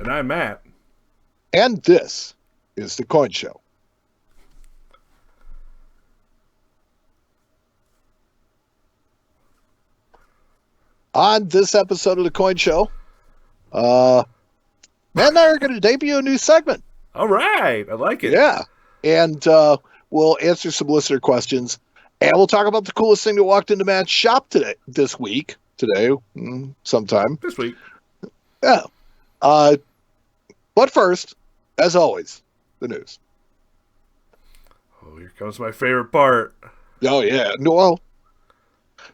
And I'm Matt. And this is the Coin Show. On this episode of the Coin Show, Matt and I are going to debut a new segment. All right. I like it. Yeah. And we'll answer some listener questions. And we'll talk about the coolest thing that walked into Matt's shop sometime. This week. Yeah. But first, as always, the news. Oh, here comes my favorite part. Oh, yeah. Well,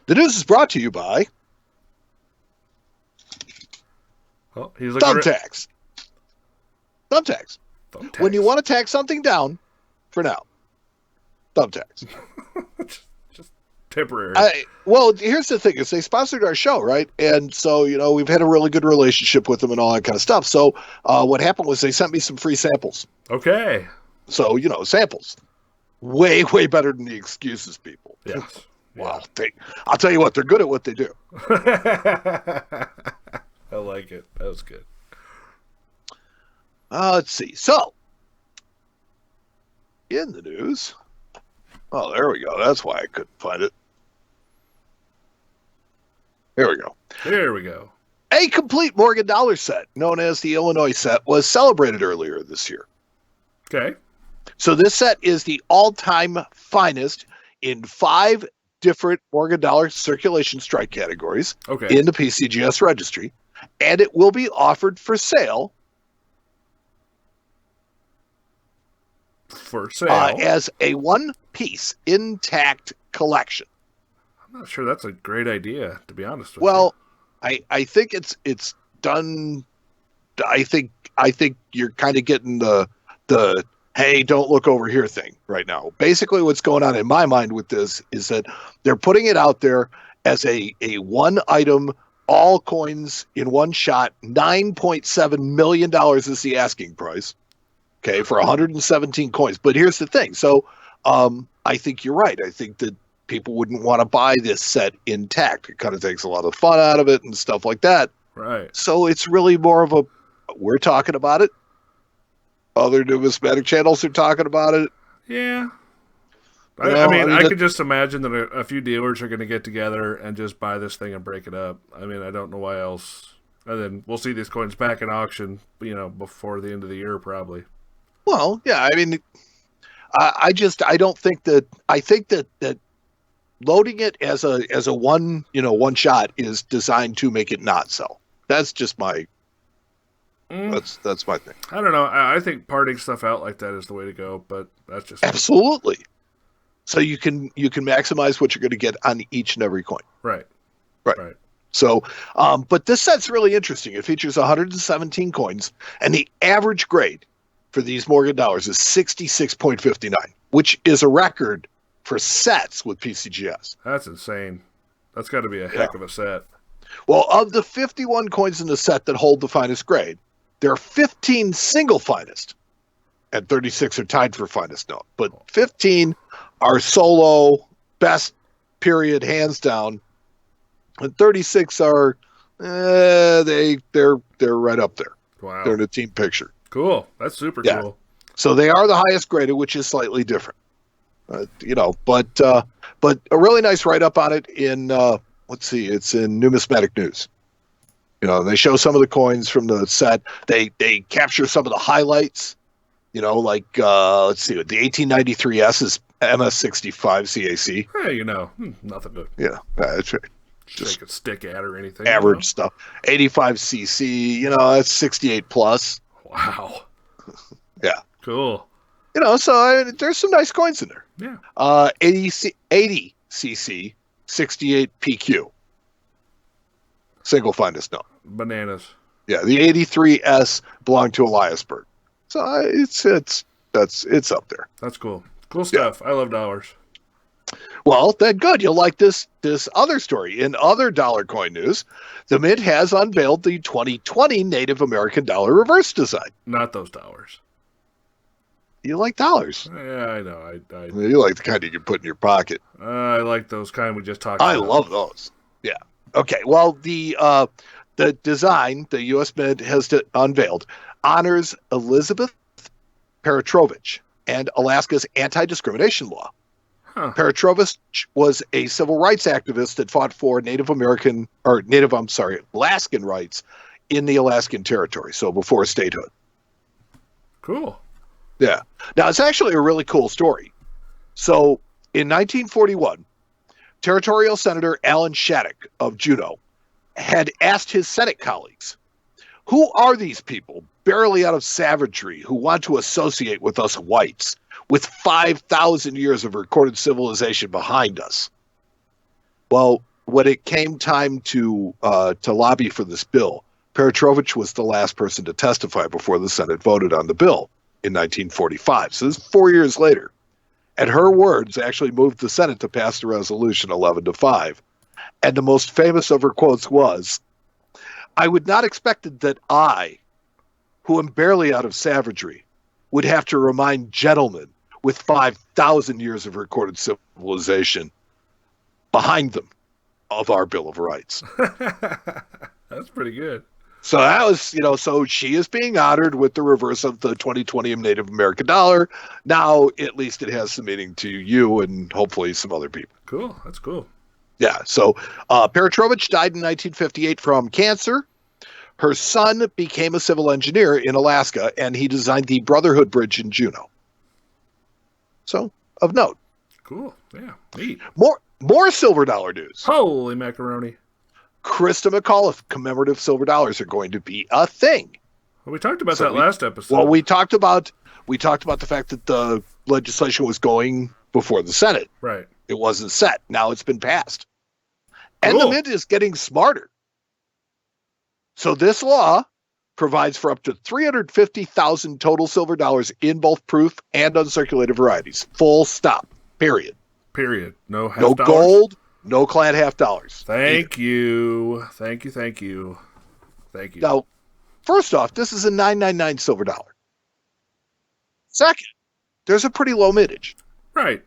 the news is brought to you by He's looking Thumbtacks. Thumbtacks. When you want to tag something down, for now, Thumbtacks. just temporary. Well, here's the thing: is they sponsored our show, right? And so we've had a really good relationship with them and all that kind of stuff. So what happened was they sent me some free samples. Okay. So samples, way better than the excuses people. Yes. Well, I'll tell you what, they're good at what they do. I like it. That was good. Let's see. So, in the news. Oh, there we go. That's why I couldn't find it. There we go. There we go. A complete Morgan Dollar set, known as the Illinois set, was celebrated earlier this year. Okay. So this set is the all-time finest in 5 different Morgan Dollar circulation strike categories in the PCGS registry, and it will be offered for sale. As a one-piece intact collection. I'm not sure that's a great idea, to be honest with you. Well, I think it's done. I think you're kind of getting the hey, don't look over here thing right now. Basically, what's going on in my mind with this is that they're putting it out there as a one item, all coins in one shot. $9.7 million is the asking price. Okay, for 117 coins. But here's the thing. So I think you're right. I think that people wouldn't want to buy this set intact. It kind of takes a lot of fun out of it and stuff like that. Right. So it's really more of we're talking about it. Other numismatic channels are talking about it. Yeah. I could just imagine that a few dealers are going to get together and just buy this thing and break it up. I mean, I don't know why else. And then we'll see these coins back in auction, before the end of the year, probably. Well, yeah, I mean, I don't think that. I think that loading it as a one shot is designed to make it not sell. That's just my. That's my thing. I don't know. I think parting stuff out like that is the way to go, but that's just absolutely. So you can maximize what you're going to get on each and every coin. Right. So, but this set's really interesting. It features 117 coins, and the average grade for these Morgan Dollars is 66.59, which is a record for sets with PCGS. That's insane. That's got to be a heck of a set. Well, of the 51 coins in the set that hold the finest grade, there are 15 single finest, and 36 are tied for finest note. But 15 are solo, best period, hands down, and 36 are they're right up there. Wow, they're in a team picture. Cool, that's super cool. So they are the highest graded, which is slightly different, But a really nice write up on it in let's see, it's in Numismatic News. They show some of the coins from the set. They capture some of the highlights. Like let's see, the 1893S is MS65 CAC. Hey, nothing to. Yeah, that's right. Just take a stick at or anything. Average stuff. 85cc. That's 68 plus. Wow. Yeah. Cool. So there's some nice coins in there. Yeah. 80cc 68 PQ. Single finest note. Bananas. Yeah, the 83S belonged to Eliasberg. So it's up there. That's cool. Cool stuff. Yeah. I love dollars. Well, then good. You'll like this other story. In other dollar coin news, the Mint has unveiled the 2020 Native American dollar reverse design. Not those dollars. You like dollars? Yeah, I know. You like the kind you can put in your pocket. I like those kind we just talked about. I love those. Yeah. Okay. Well, the The design the U.S. Mint has unveiled honors Elizabeth Petrovich and Alaska's anti-discrimination law. Huh. Petrovich was a civil rights activist that fought for Alaskan rights in the Alaskan territory, so before statehood. Cool. Yeah. Now, it's actually a really cool story. So, in 1941, Territorial Senator Alan Shattuck of Juneau had asked his Senate colleagues, who are these people, barely out of savagery, who want to associate with us whites, with 5,000 years of recorded civilization behind us? Well, when it came time to lobby for this bill, Petrovich was the last person to testify before the Senate voted on the bill in 1945. So this is 4 years later. And her words actually moved the Senate to pass the resolution 11-5. And the most famous of her quotes was, "I would not expect that I, who am barely out of savagery, would have to remind gentlemen with 5,000 years of recorded civilization behind them of our Bill of Rights." That's pretty good. So that was, so she is being honored with the reverse of the 2020 Native American dollar. Now, at least it has some meaning to you and hopefully some other people. Cool. That's cool. Yeah. So Petrovich died in 1958 from cancer. Her son became a civil engineer in Alaska, and he designed the Brotherhood Bridge in Juneau. So, of note. Cool. Yeah. Neat. More silver dollar news. Holy macaroni. Christa McAuliffe commemorative silver dollars are going to be a thing. Well, we talked about that last episode. Well, we talked about the fact that the legislation was going before the Senate. Right. It wasn't set. Now it's been passed. And the Mint is getting smarter. So this law provides for up to 350,000 total silver dollars in both proof and uncirculated varieties. Full stop. Period. No half no dollars. Gold. No clad half dollars. Thank you. Thank you. Now, first off, this is a 999 silver dollar. Second, there's a pretty low mintage. Right.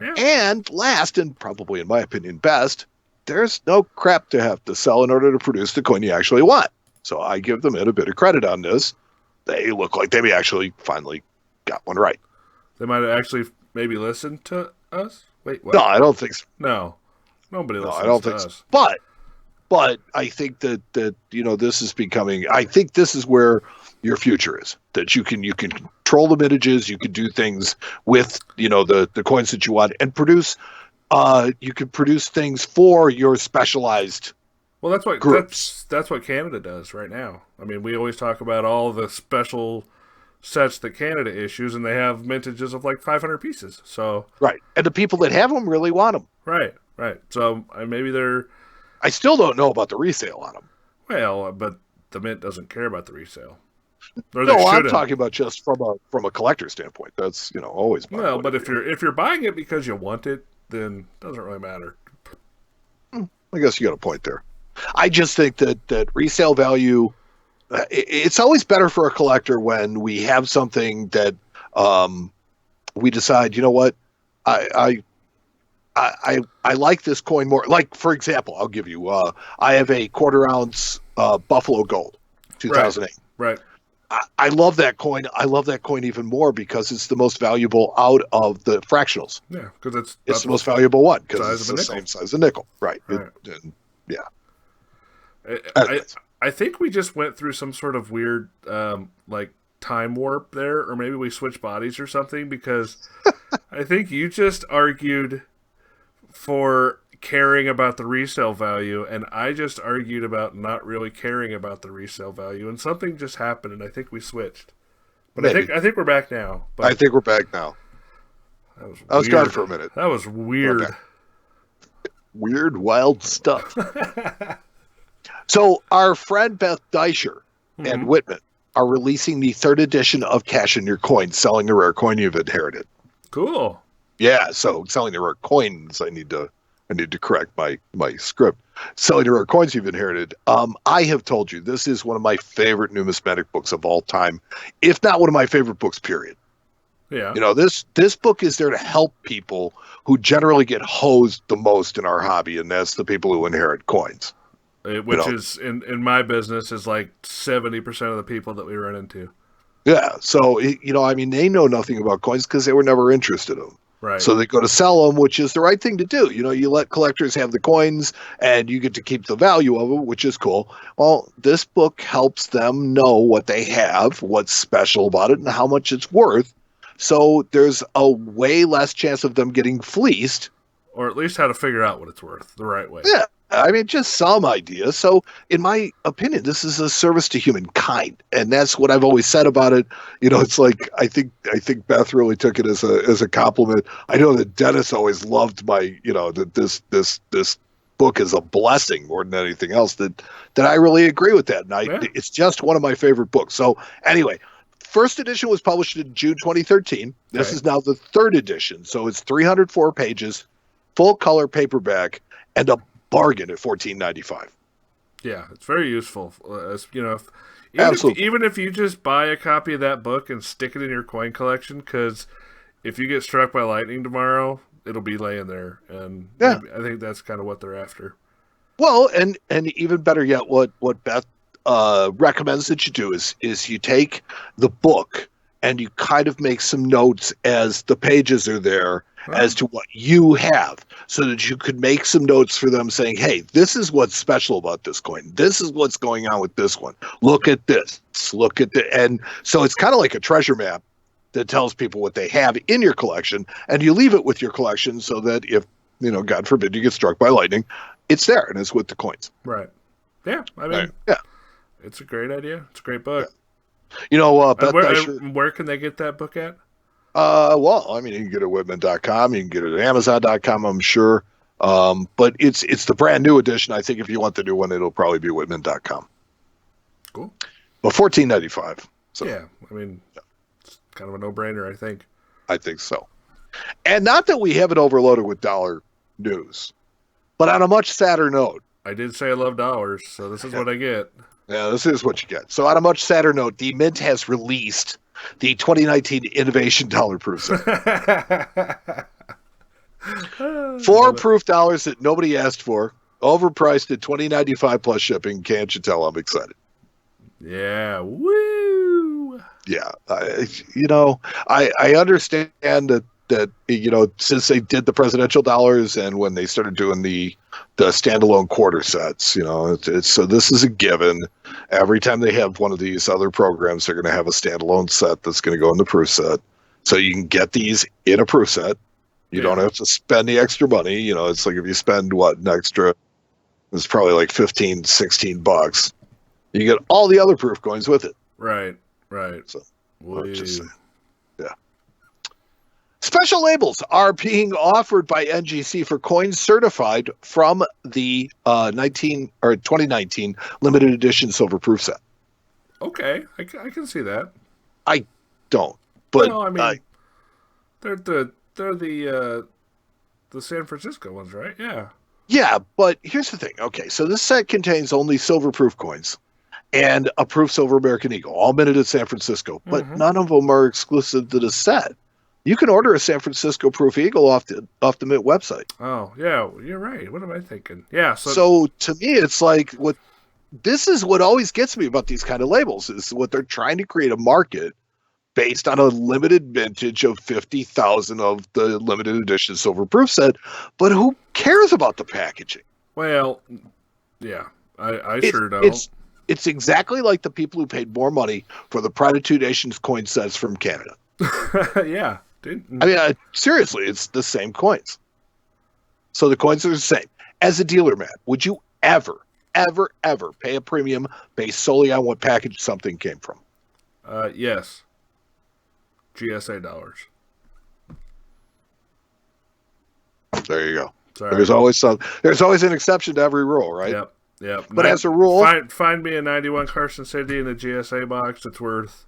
Yeah. And last, and probably in my opinion best, there's no crap to have to sell in order to produce the coin you actually want. So I give them a bit of credit on this. They look like they actually finally got one right. They might have actually maybe listened to us. Wait, what? No, I don't think so. No. Nobody listens I don't to think us. So. But I think that this is becoming. I think this is where your future is. That you can control the mintages. You can do things with the coins that you want and produce. You can produce things for your specialized. Well, that's what groups. That's what Canada does right now. I mean, we always talk about all the special sets that Canada issues, and they have mintages of like 500 pieces. So right, and the people that have them really want them. Right. So maybe they're. I still don't know about the resale on them. Well, but the Mint doesn't care about the resale. No, I'm talking about just from a collector standpoint. That's always. Well, but if you're buying it because you want it, then it doesn't really matter. I guess you got a point there. I just think that resale value. It's always better for a collector when we have something that we decide. You know what, I like this coin more. Like, for example, I'll give you. I have a 1/4 ounce Buffalo Gold, 2008. Right. I love that coin. I love that coin even more because it's the most valuable out of the fractionals. Yeah, because it's the most valuable one because it's the same size as a nickel. Right. I think we just went through some sort of weird time warp there, or maybe we switched bodies or something, because I think you just argued for caring about the resale value, and I just argued about not really caring about the resale value, and something just happened, and I think we switched. But I think we're back now. But I think we're back now. I was gone for a minute. That was weird. Okay. Weird, wild stuff. So our friend Beth Deischer and Whitman are releasing the 3rd edition of Cash in Your Coin, selling the rare coin you've inherited. Cool. Yeah, so selling the rare coins. I need to correct my script. Selling the rare coins you've inherited. I have told you this is one of my favorite numismatic books of all time, if not one of my favorite books. Period. Yeah. This book is there to help people who generally get hosed the most in our hobby, and that's the people who inherit coins. which is in my business is like 70% of the people that we run into. Yeah. So, I mean, they know nothing about coins because they were never interested in them. Right. So they go to sell them, which is the right thing to do. You let collectors have the coins and you get to keep the value of them, which is cool. Well, this book helps them know what they have, what's special about it, and how much it's worth. So there's a way less chance of them getting fleeced. Or at least how to figure out what it's worth the right way. Yeah. I mean, just some ideas. So, in my opinion, this is a service to humankind, and that's what I've always said about it. It's like I think Beth really took it as a compliment. I know that Dennis always loved my, that this book is a blessing more than anything else. That I really agree with that, and it's just one of my favorite books. So, anyway. First edition was published in June 2013. This is now the third edition, so it's 304 pages, full color paperback, and a bargain at $14.95. Yeah, it's very useful. Even if you just buy a copy of that book and stick it in your coin collection, because if you get struck by lightning tomorrow, it'll be laying there, and I think that's kind of what they're after. Well, and even better yet, what Beth recommends that you do is you take the book and you kind of make some notes as the pages are there as to what you have, so that you could make some notes for them saying, hey, this is what's special about this coin. This is what's going on with this one. Look at this. Look at the, and so it's kind of like a treasure map that tells people what they have in your collection, and you leave it with your collection so that if, God forbid you get struck by lightning, it's there and it's with the coins. Right. Yeah. I mean, yeah. It's a great idea. It's a great book. Beth where can they get that book at? Well, I mean, you can get it at Whitman.com. You can get it at Amazon.com, I'm sure. But it's the brand new edition. I think if you want the new one, it'll probably be Whitman.com. Cool. But $14.95. So, yeah, I mean, it's kind of a no-brainer, I think. I think so. And not that we have it overloaded with dollar news, but on a much sadder note. I did say I love dollars, so this is what I get. Yeah, this is what you get. So on a much sadder note, the Mint has released the 2019 Innovation Dollar Proof Set. 4 proof dollars that nobody asked for, overpriced at $20.95 plus shipping. Can't you tell I'm excited? Yeah, woo! Yeah, I understand that since they did the presidential dollars and when they started doing the standalone quarter sets, it's so this is a given. Every time they have one of these other programs, they're going to have a standalone set that's going to go in the proof set. So you can get these in a proof set. You don't have to spend the extra money. It's like if you spend an extra, it's probably like $15-$16. You get all the other proof coins with it. Right. So I'm just saying. Yeah. Special labels are being offered by NGC for coins certified from the 2019 limited edition silver proof set. Okay, I can see that. I don't, but no, I mean, they're the San Francisco ones, right? Yeah. Yeah, but here's the thing. Okay, so this set contains only silver proof coins and a proof silver American Eagle, all minted at San Francisco, but none of them are exclusive to the set. You can order a San Francisco proof Eagle off the Mint website. Oh, yeah, you're right. What am I thinking? Yeah. So to me, it's like this is what always gets me about these kind of labels is what they're trying to create a market based on a limited vintage of 50,000 of the limited edition silver proof set. But who cares about the packaging? Well, yeah, I sure don't. It's exactly like the people who paid more money for the Pride of Two Nations coin sets from Canada. Yeah. Dude. I mean, seriously, it's the same coins. So the coins are the same. As a dealer, Matt, would you ever pay a premium based solely on what package something came from? Yes. GSA dollars. There you go. Sorry. There's always an exception to every rule, right? Yep. But as a rule, find me a 91 Carson City in the GSA box that's worth,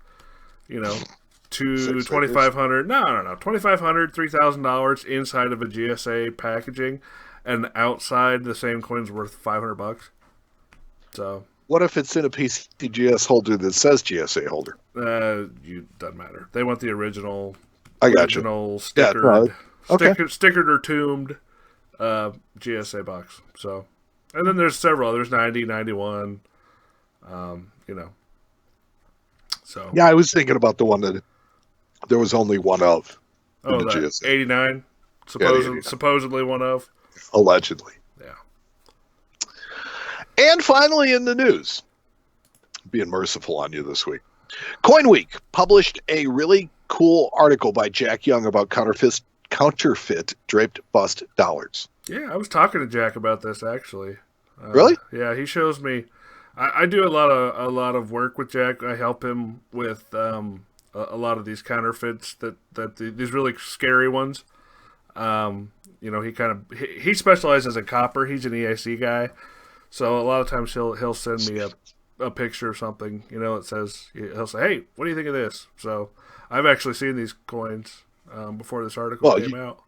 $2,500. No, $2,500, $3,000 inside of a GSA packaging, and outside the same coin's worth $500. So what if it's in a PCGS holder that says GSA holder? Doesn't matter. They want the original. I got you. Stickered, okay. Stickered or tombed GSA box. So And then there's several others, 90, 91, you know. So Yeah, I was thinking about the one that there was only one of in the that GSA. 89, Yeah, the 89. supposedly one of. Allegedly. Yeah. And finally in the news, being merciful on you this week, Coin Week published a really cool article by Jack Young about counterfeit draped bust dollars. Yeah, I was talking to Jack about this actually. Really? Yeah, he shows me. I do a lot of work with Jack. I help him with a lot of these counterfeits these really scary ones. You know, he specializes in copper. He's an EIC guy, so a lot of times he'll send me a picture of something. You know, it says he'll say, "Hey, what do you think of this?" So I've actually seen these coins before this article came out.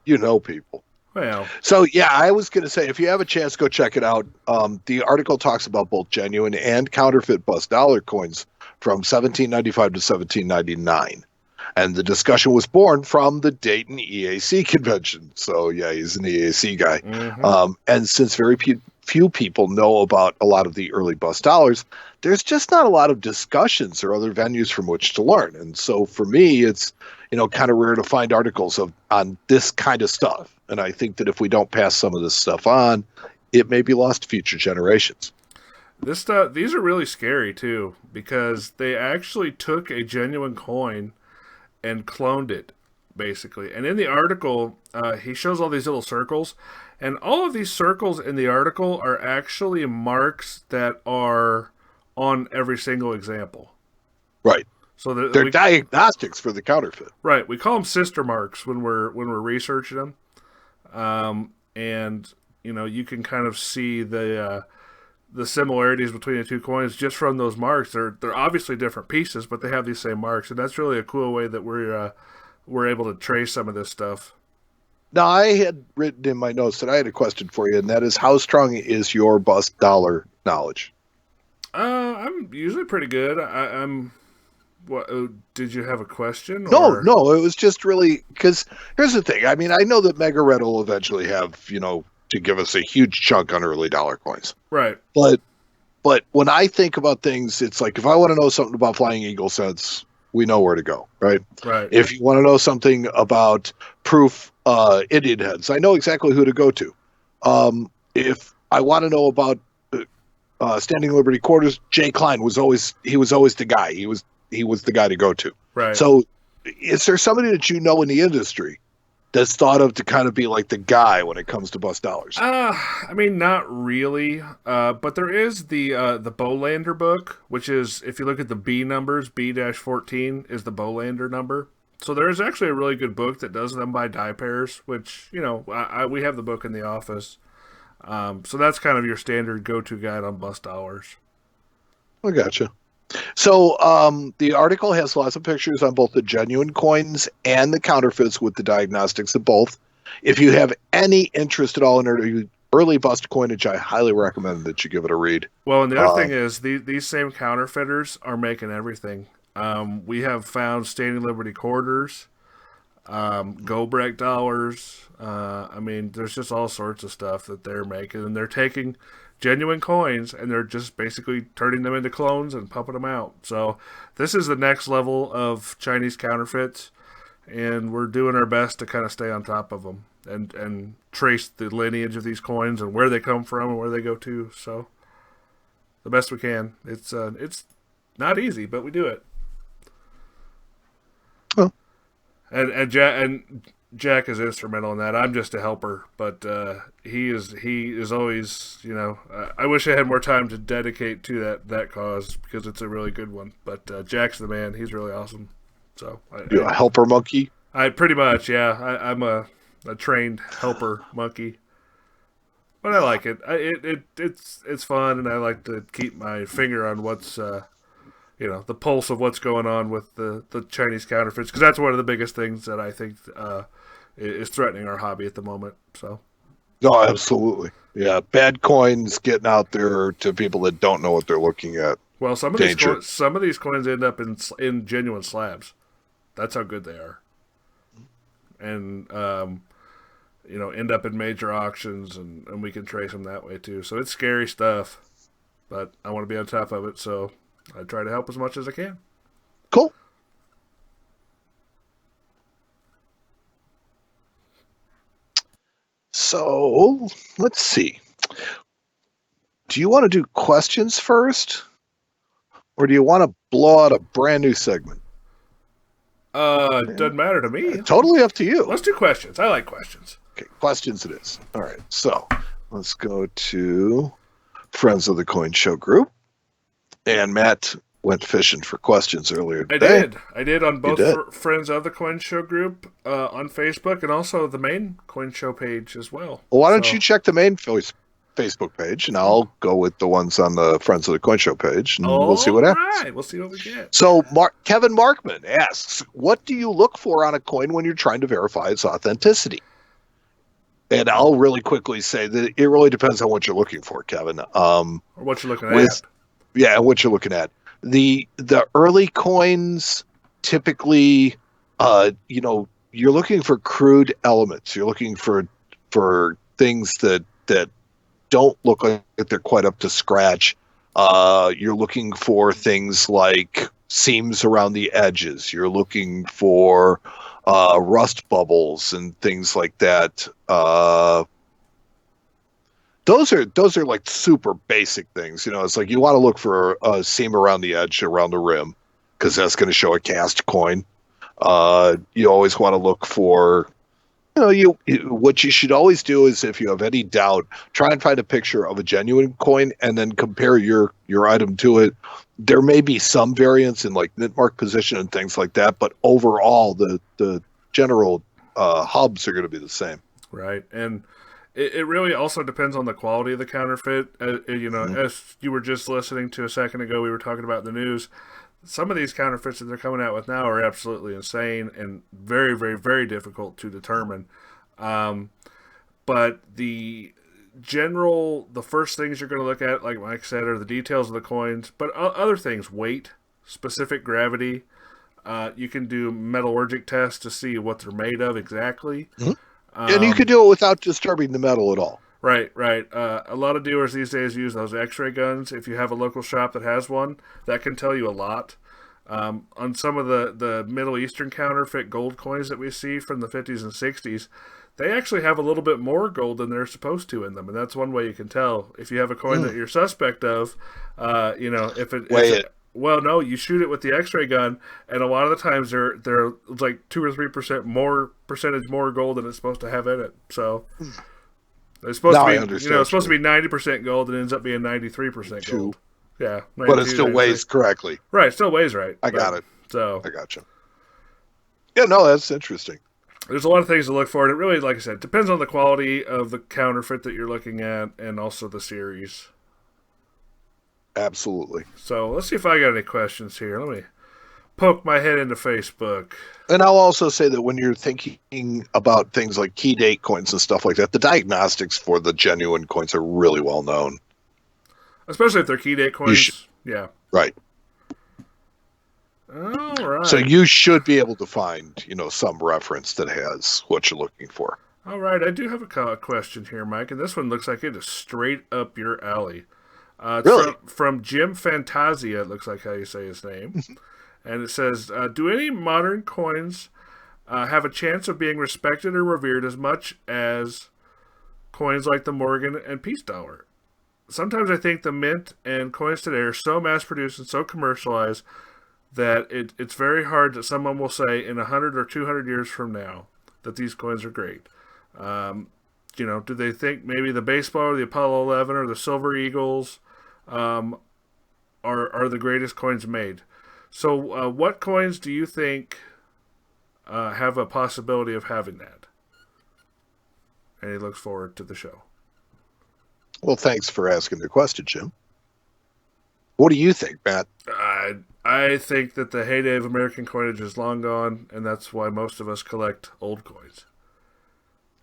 You know people. Well, so yeah, I was going to say, if you have a chance, go check it out. The article talks about both genuine and counterfeit bust dollar coins from 1795 to 1799. And the discussion was born from the Dayton EAC convention. So yeah, he's an EAC guy. Mm-hmm. And since very few people know about a lot of the early bust dollars, there's just not a lot of discussions or other venues from which to learn. And so for me, it's, kind of rare to find articles on this kind of stuff. And I think that if we don't pass some of this stuff on, it may be lost to future generations. These are really scary too, because they actually took a genuine coin and cloned it, basically. And in the article, he shows all these little circles, and all of these circles in the article are actually marks that are on every single example. Right. So they're diagnostics for the counterfeit. Right. We call them sister marks when we're researching them, and you can kind of see the similarities between the two coins just from those marks. They're obviously different pieces, but they have these same marks, and that's really a cool way that we're able to trace some of this stuff. Now, I had written in my notes that I had a question for you, and that is, how strong is your bust dollar knowledge? I'm usually pretty good. I'm. What? Did you have a question? No. It was just really because here's the thing. I mean, I know that Mega Red will eventually have to give us a huge chunk on early dollar coins. Right. But when I think about things, it's like if I want to know something about Flying Eagle cents, we know where to go, right? Right. If you want to know something about proof Indian heads, I know exactly who to go to. If I want to know about Standing Liberty Quarters, Jay Klein was always the guy. He was the guy to go to. Right. So is there somebody that you know in the industry that's thought of to kind of be like the guy when it comes to bust dollars? I mean, not really. But there is the Bolander book, which is, if you look at the B numbers, B-14 is the Bolander number. So there is actually a really good book that does them by die pairs, which, we have the book in the office. So that's kind of your standard go-to guide on bust dollars. I gotcha. So the article has lots of pictures on both the genuine coins and the counterfeits with the diagnostics of both. If you have any interest at all in early bust coinage, I highly recommend that you give it a read. Well, and the other thing is these same counterfeiters are making everything. We have found Standing Liberty quarters, Gobrek dollars. I mean, there's just all sorts of stuff that they're making, and they're taking genuine coins and they're just basically turning them into clones and pumping them out. So this is the next level of Chinese counterfeits, and we're doing our best to kind of stay on top of them and trace the lineage of these coins and where they come from and where they go to. So the best we can. It's not easy, but we do it. Oh. And Jack is instrumental in that. I'm just a helper, but he is always, I wish I had more time to dedicate to that cause because it's a really good one. But Jack's the man. He's really awesome. So you're a helper monkey? I pretty much, yeah. I'm a trained helper monkey. But I like it. It's fun, and I like to keep my finger on what's the pulse of what's going on with the Chinese counterfeits, because that's one of the biggest things that I think is threatening our hobby at the moment. So, no, absolutely, yeah. Bad coins getting out there to people that don't know what they're looking at. Well, some of these coins end up in genuine slabs. That's how good they are. And end up in major auctions, and we can trace them that way too. So it's scary stuff, but I want to be on top of it, so I try to help as much as I can. Cool. So let's see. Do you want to do questions first, or do you want to blow out a brand new segment? Doesn't matter to me. Totally up to you. Let's do questions. I like questions. Okay, questions it is. All right, so let's go to Friends of the Coin Show group. And Matt went fishing for questions earlier today. I did on both Friends of the Coin Show group on Facebook, and also the main Coin Show page as well. Well, why don't you check the main Facebook page, and I'll go with the ones on the Friends of the Coin Show page, and we'll see what happens. All right, we'll see what we get. So Kevin Markman asks, what do you look for on a coin when you're trying to verify its authenticity? And I'll really quickly say that it really depends on what you're looking for, Kevin. Or what you're looking at. Yeah, what you're looking at. The early coins typically, you're looking for crude elements. You're looking for things that don't look like they're quite up to scratch. You're looking for things like seams around the edges. You're looking for rust bubbles and things like that. Those are like super basic things. It's like you want to look for a seam around the edge, around the rim, because that's going to show a cast coin. You always want to look for, what you should always do is, if you have any doubt, try and find a picture of a genuine coin and then compare your item to it. There may be some variance in like mint mark position and things like that, but overall the general hubs are going to be the same. Right. And it really also depends on the quality of the counterfeit. As you were just listening to a second ago, we were talking about the news. Some of these counterfeits that they're coming out with now are absolutely insane and very, very, very difficult to determine. But the first things you're going to look at, like Mike said, are the details of the coins, but other things, weight, specific gravity. You can do metallurgic tests to see what they're made of exactly. Mm-hmm. And you could do it without disturbing the metal at all. Right. A lot of dealers these days use those X-ray guns. If you have a local shop that has one, that can tell you a lot. On some of the Middle Eastern counterfeit gold coins that we see from the 50s and 60s, they actually have a little bit more gold than they're supposed to in them, and that's one way you can tell. If you have a coin that you're suspect of, if it... Weigh it. Well, no, you shoot it with the X-ray gun, and a lot of the times they're like 2 or 3% more gold than it's supposed to have in it. So it's supposed to be, it's supposed to be 90% gold, and it ends up being 93% gold. Yeah, but it still weighs correctly. Right, it still weighs right. I got it. So I got you. Yeah, no, that's interesting. There's a lot of things to look for, and it really, like I said, depends on the quality of the counterfeit that you're looking at, and also the series. Absolutely. So let's see if I got any questions here. Let me poke my head into Facebook. And I'll also say that when you're thinking about things like key date coins and stuff like that, the diagnostics for the genuine coins are really well known. Especially if they're key date coins. Yeah. Right. All right. So you should be able to find, some reference that has what you're looking for. All right. I do have a question here, Mike, and this one looks like it is straight up your alley. Really? From Jim Fantasia, it looks like how you say his name. And it says, do any modern coins have a chance of being respected or revered as much as coins like the Morgan and Peace Dollar? Sometimes I think the mint and coins today are so mass-produced and so commercialized that it's very hard that someone will say in 100 or 200 years from now that these coins are great. Do they think maybe the baseball or the Apollo 11 or the Silver Eagles are the greatest coins made? So what coins do you think have a possibility of having that? And he looks forward to the show. Well, thanks for asking the question, Jim. What do you think, Matt? I think that the heyday of American coinage is long gone, and that's why most of us collect old coins.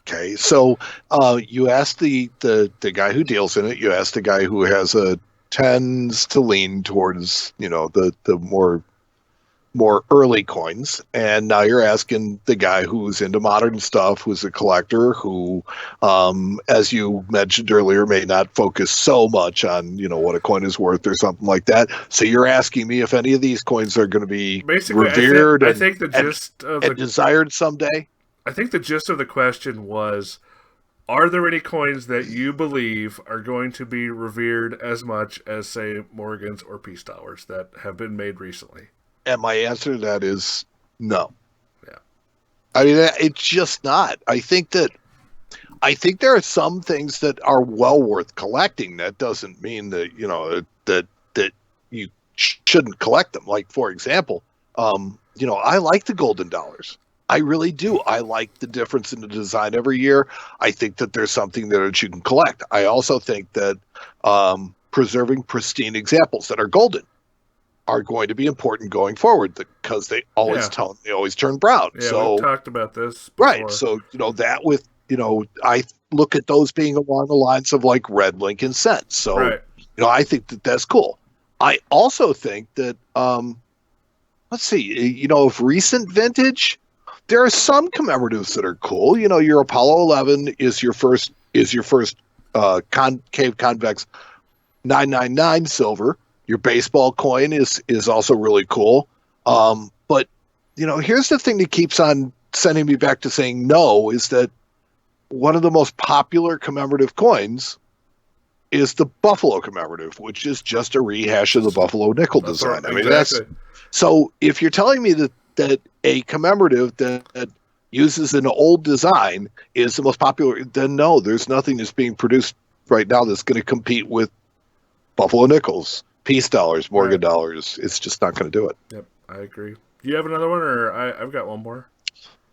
Okay, so you asked the guy who deals in it. You asked the guy who tends to lean towards the more more early coins, and now you're asking the guy who's into modern stuff, who's a collector, who, as you mentioned earlier, may not focus so much on what a coin is worth or something like that. So you're asking me if any of these coins are going to be Basically, revered I think the gist of and desired someday. I think the gist of the question was, are there any coins that you believe are going to be revered as much as, say, Morgans or Peace Dollars that have been made recently? And my answer to that is no. Yeah. I mean, it's just not. I think there are some things that are well worth collecting. That doesn't mean that that you shouldn't collect them. Like, for example, I like the golden dollars. I really do. I like the difference in the design every year. I think that there's something there that you can collect. I also think that preserving pristine examples that are golden are going to be important going forward because they always turn brown. Yeah, so we've talked about this before. Right. So that with I look at those being along the lines of like red Lincoln cents. So right. I think that that's cool. I also think that let's see, of recent vintage, there are some commemoratives that are cool. Your Apollo 11 is your first concave convex 999 silver. Your baseball coin is also really cool. But here's the thing that keeps on sending me back to saying no, is that one of the most popular commemorative coins is the Buffalo commemorative, which is just a rehash of the Buffalo nickel design. I mean, exactly. So if you're telling me that a commemorative that uses an old design is the most popular, then no, there's nothing that's being produced right now that's going to compete with Buffalo nickels, Peace dollars, Morgan dollars. It's just not going to do it. Yep, I agree. Do you have another one, or I've got one more?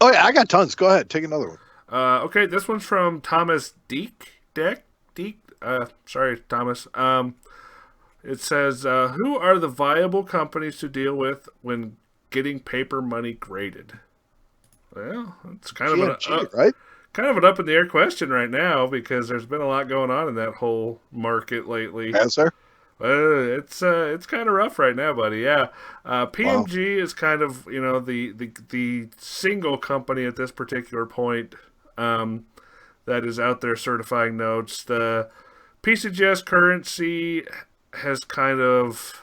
Oh yeah, I got tons. Go ahead, take another one. Okay, this one's from Thomas Deek. Sorry, Thomas. It says, who are the viable companies to deal with when getting paper money graded? Well, it's kind of right? Kind of an up in the air question right now because there's been a lot going on in that whole market lately. Has there? It's kind of rough right now, buddy. Yeah, PMG is kind of the single company at this particular point that is out there certifying notes. The PCGS currency has kind of,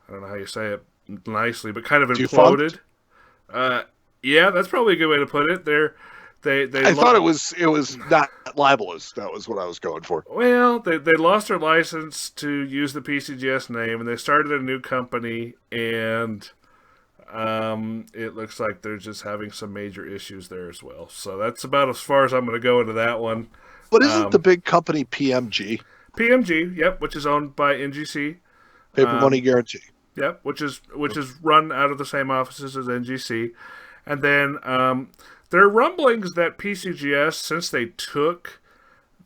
I don't know how you say it nicely, but kind of imploded. Yeah, that's probably a good way to put it. I thought it was not libelous. That was what I was going for. Well, they lost their license to use the PCGS name, and they started a new company, and it looks like they're just having some major issues there as well. So that's about as far as I'm going to go into that one. But isn't the big company PMG? PMG, yep, which is owned by NGC. Paper Money Guarantee. Yep, which is run out of the same offices as NGC. And then there are rumblings that PCGS, since they took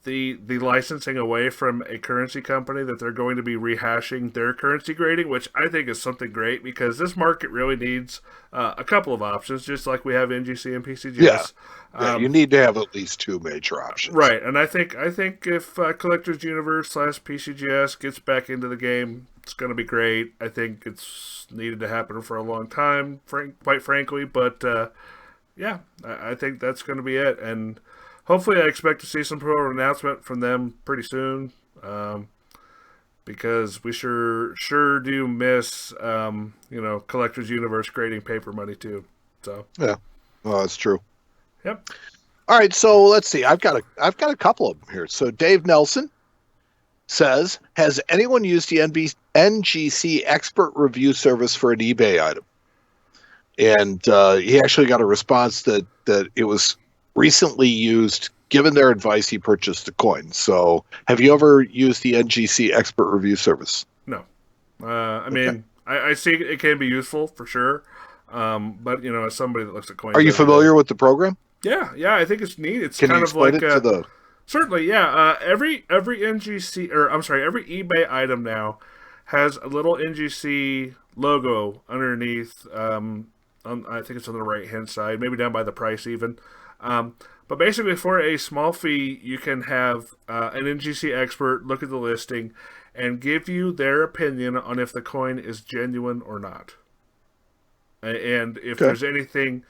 the licensing away from a currency company, that they're going to be rehashing their currency grading, which I think is something great because this market really needs a couple of options, just like we have NGC and PCGS. Yeah, you need to have at least two major options. Right, and I think if Collectors Universe / PCGS gets back into the game, it's going to be great. I think it's needed to happen for a long time, quite frankly, but yeah, I think that's going to be it, and hopefully I expect to see some sort of announcement from them pretty soon, because we sure do miss Collectors Universe grading paper money too. So yeah, well, that's true. Yep. All right, so let's see. I've got a couple of them here. So Dave Nelson says, has anyone used the NGC expert review service for an eBay item? And he actually got a response that it was recently used. Given their advice, he purchased the coin. So have you ever used the NGC expert review service? No. I mean, I see it can be useful for sure. But as somebody that looks at coins, are you familiar with the program? Yeah, I think it's neat. It's Can kind you of explain like it to the... Certainly, yeah. Every NGC, or I'm sorry, every eBay item now has a little NGC logo underneath. I think it's on the right hand side, maybe down by the price even. But basically, for a small fee, you can have an NGC expert look at the listing and give you their opinion on if the coin is genuine or not. And if Okay. there's anything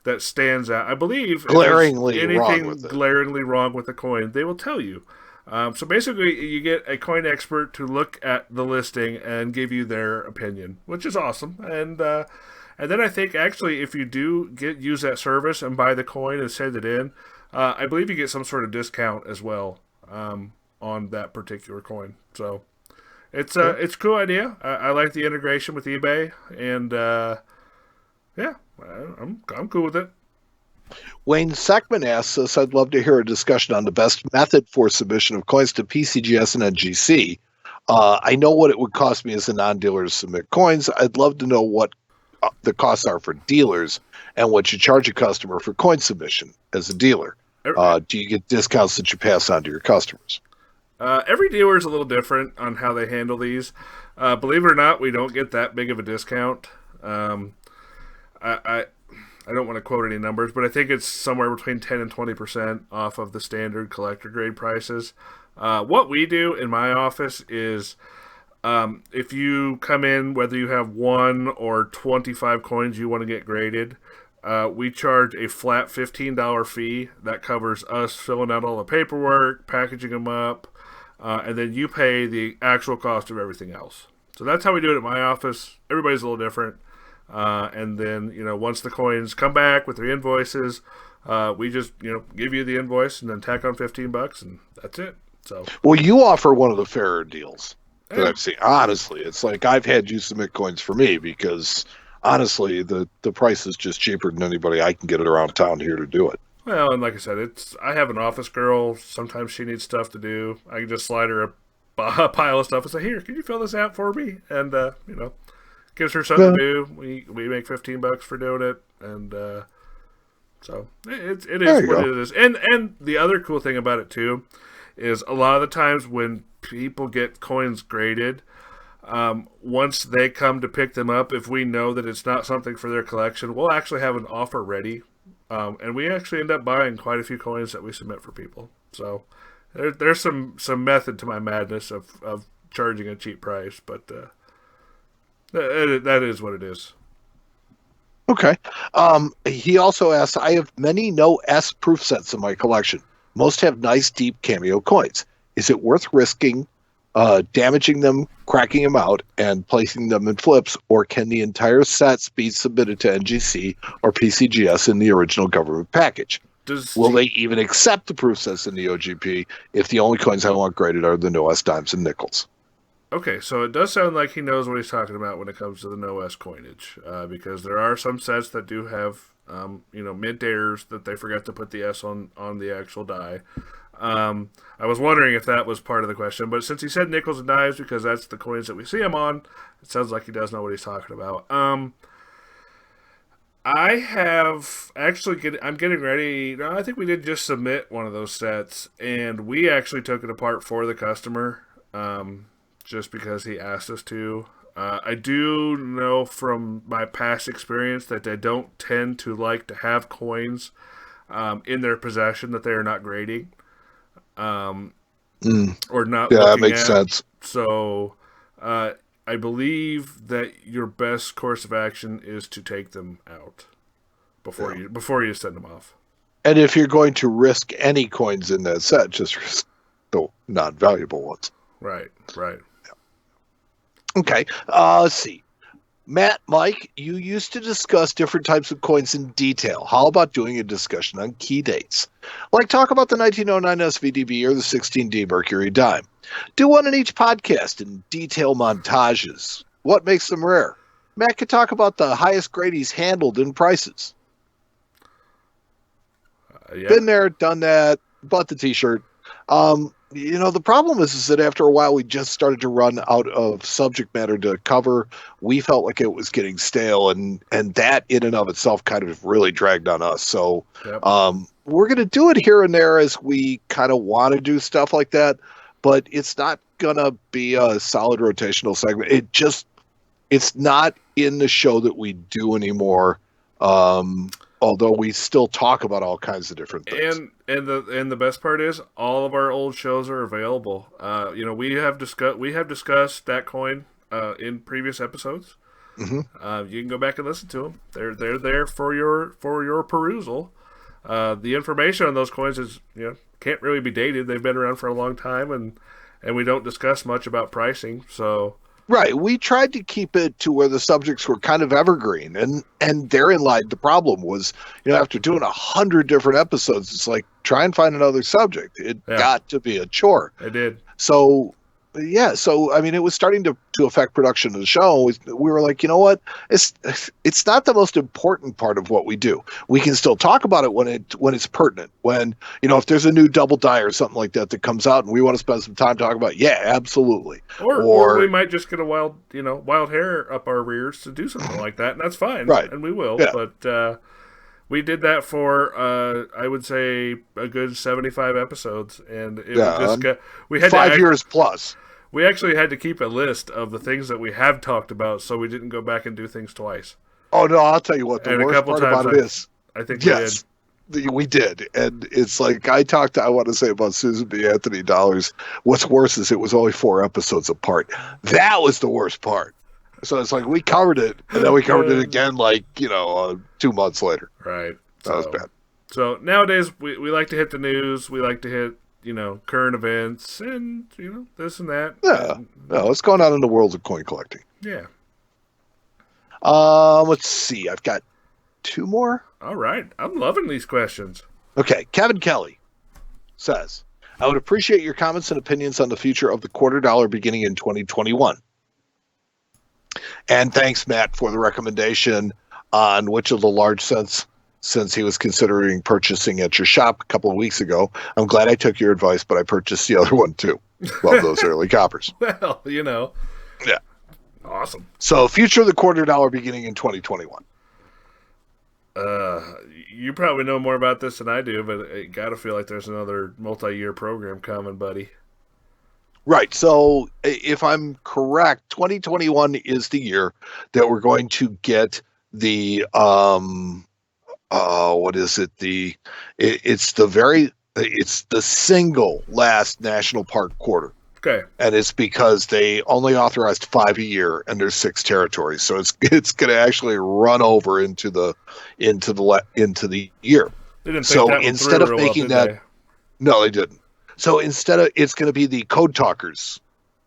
that stands out, I believe Glaringly if there's wrong anything with it. glaringly wrong with the coin, they will tell you. So basically, you get a coin expert to look at the listing and give you their opinion, which is awesome. And then I think actually, if you do use that service and buy the coin and send it in, I believe you get some sort of discount as well on that particular coin. So it's a cool idea. I like the integration with eBay, and yeah, I'm cool with it. Wayne Sackman asks us, I'd love to hear a discussion on the best method for submission of coins to PCGS and NGC. I know what it would cost me as a non-dealer to submit coins. I'd love to know what the costs are for dealers and what you charge a customer for coin submission as a dealer. Do you get discounts that you pass on to your customers? Every dealer is a little different on how they handle these. Believe it or not, we don't get that big of a discount. I don't want to quote any numbers, but I think it's somewhere between 10 and 20% off of the standard collector grade prices. What we do in my office is if you come in, whether you have 1 or 25 coins you want to get graded, we charge a flat $15 fee that covers us filling out all the paperwork, packaging them up, and then you pay the actual cost of everything else. So that's how we do it at my office. Everybody's a little different. And then, once the coins come back with their invoices, we just, give you the invoice and then tack on $15 and that's it. So, well, you offer one of the fairer deals that I've seen. Honestly, it's like I've had you submit coins for me because honestly, the price is just cheaper than anybody I can get it around town here to do it. Well, and like I said, I have an office girl. Sometimes she needs stuff to do. I can just slide her a pile of stuff and say, "Here, can you fill this out for me?" And gives her something to do. We make $15 for doing it, and so it is what it is. And the other cool thing about it too is a lot of the times when people get coins graded, once they come to pick them up, if we know that it's not something for their collection, we'll actually have an offer ready, and we actually end up buying quite a few coins that we submit for people. So there's some method to my madness of charging a cheap price, but that is what it is. Okay. He also asks, I have many no S proof sets in my collection. Most have nice deep cameo coins. Is it worth risking damaging them, cracking them out, and placing them in flips, or can the entire sets be submitted to NGC or PCGS in the original government package? Will they even accept the proof sets in the OGP if the only coins I want graded are the no S dimes and nickels? Okay, so it does sound like he knows what he's talking about when it comes to the no S coinage, because there are some sets that do have, mint errors that they forgot to put the S on the actual die. I was wondering if that was part of the question, but since he said nickels and dimes, because that's the coins that we see him on, it sounds like he does know what he's talking about. I have actually I'm getting ready. No, I think we did just submit one of those sets, and we actually took it apart for the customer. Just because he asked us to. I do know from my past experience that they don't tend to like to have coins in their possession that they are not grading or not. Yeah, looking that makes at. sense. So I believe that your best course of action is to take them out before you send them off. And if you're going to risk any coins in that set, just risk the non-valuable ones. Right. Okay, let's see. Matt, Mike, you used to discuss different types of coins in detail. How about doing a discussion on key dates? Like talk about the 1909 SVDB or the 16D Mercury dime. Do one in each podcast and detail montages. What makes them rare? Matt could talk about the highest grade he's handled in prices. Yeah. Been there, done that, bought the t-shirt. The problem is that after a while we just started to run out of subject matter to cover. We felt like it was getting stale, and that in and of itself kind of really dragged on us. So we're going to do it here and there as we kind of want to do stuff like that, but it's not going to be a solid rotational segment. It's not in the show that we do anymore. Although we still talk about all kinds of different things. And the best part is all of our old shows are available. We have discussed that coin in previous episodes. Mm-hmm. You can go back and listen to them. They're there for your perusal. The information on those coins is can't really be dated. They've been around for a long time, and we don't discuss much about pricing. So Right. We tried to keep it to where the subjects were kind of evergreen, and therein lied the problem was, after doing 100 different episodes, it's like try and find another subject. It got to be a chore. it did. So yeah, so I mean, it was starting to affect production of the show. We were like, you know what? It's not the most important part of what we do. We can still talk about it when it's pertinent. When if there's a new Double Die or something like that that comes out, and we want to spend some time talking about it, yeah, absolutely. Or we might just get a wild hair up our rears to do something like that, and that's fine. Right. And we will. Yeah. But we did that for I would say a good 75 episodes, and we had 5 years plus. We actually had to keep a list of the things that we have talked about, so we didn't go back and do things twice. Oh no, I'll tell you what. The worst part about it is, I think yes, we did, and it's like I want to say about Susan B. Anthony Dollars. What's worse is it was only 4 episodes apart. That was the worst part. So it's like we covered it, and then we covered it again, 2 months later. Right. That was bad. So nowadays we like to hit the news. We like to hit current events and this and that. Yeah. No, what's going on in the world of coin collecting? Yeah. Let's see. I've got 2 more. All right. I'm loving these questions. Okay. Kevin Kelly says, I would appreciate your comments and opinions on the future of the $quarter beginning in 2021. And thanks, Matt, for the recommendation on which of the large cents, since he was considering purchasing at your shop a couple of weeks ago. I'm glad I took your advice, but I purchased the other one too. Love those early coppers. Well, Yeah. Awesome. So future of the $quarter beginning in 2021. You probably know more about this than I do, but I gotta feel like there's another multi-year program coming, buddy. Right. So if I'm correct, 2021 is the year that we're going to get the what is it? It's the single last national park quarter. Okay. And it's because they only authorized 5 a year, and there's 6 territories, so it's going to actually run over into the year. They didn't so think that instead of making that, no, they didn't. So instead of, it's going to be the Code Talkers